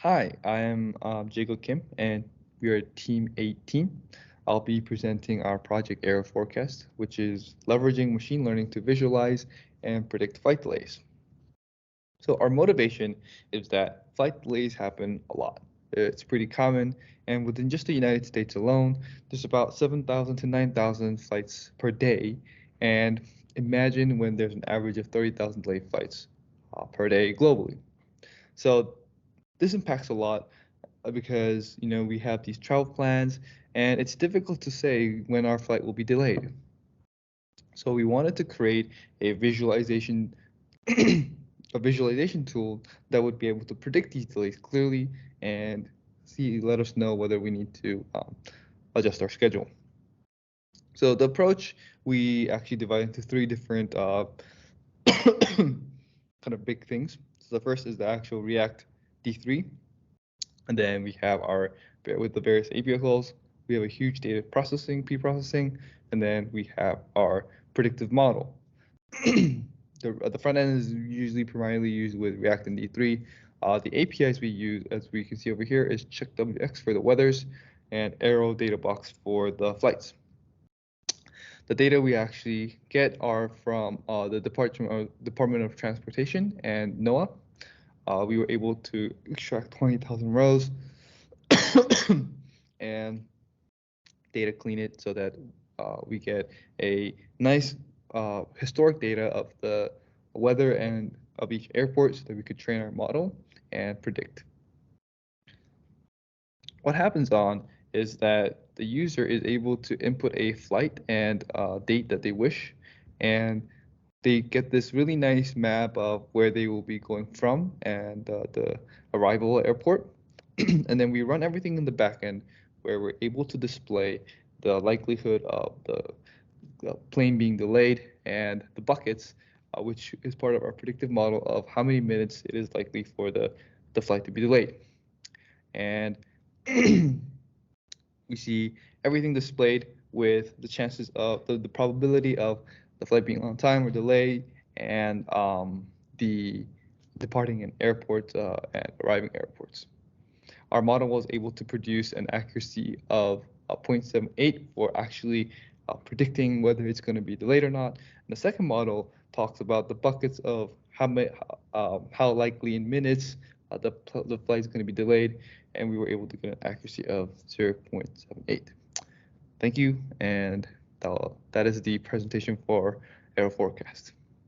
Hi, I am Jacob Kim, and we are Team 18. I'll be presenting our project Aeroforecast, which is leveraging machine learning to visualize and predict flight delays. So our motivation is that flight delays happen a lot. It's pretty common, and within just the United States alone, there's about 7,000 to 9,000 flights per day. And imagine when there's an average of 30,000 delayed flights per day globally. So this impacts a lot because we have these travel plans, and it's difficult to say when our flight will be delayed. So we wanted to create a visualization a visualization tool that would be able to predict these delays clearly and let us know whether we need to adjust our schedule. So the approach we actually divide into three different kind of big things. So the first is the actual React D3. And then we have with the various API calls, we have a huge data processing, pre-processing, and then we have our predictive model. The front end is usually primarily used with React and D3. The APIs we use, as we can see over here, is CheckWX for the weathers and Aero data box for the flights. The data we actually get are from the Department of Transportation and NOAA. We were able to extract 20,000 rows and data clean it so that we get a nice historic data of the weather and of each airport so that we could train our model and predict. What happens on is that the user is able to input a flight and date that they wish, and they get this really nice map of where they will be going from and the arrival airport. And then we run everything in the back end where we're able to display the likelihood of the plane being delayed and the buckets, which is part of our predictive model of how many minutes it is likely for the flight to be delayed. And we see everything displayed with the chances of the probability of the flight being on time or delayed, and the departing in airports and arriving airports. Our model was able to produce an accuracy of 0.78 for actually predicting whether it's going to be delayed or not. And the second model talks about the buckets of how likely in minutes the flight is going to be delayed, and we were able to get an accuracy of 0.78. Thank you, and that is the presentation for Aeroforecast.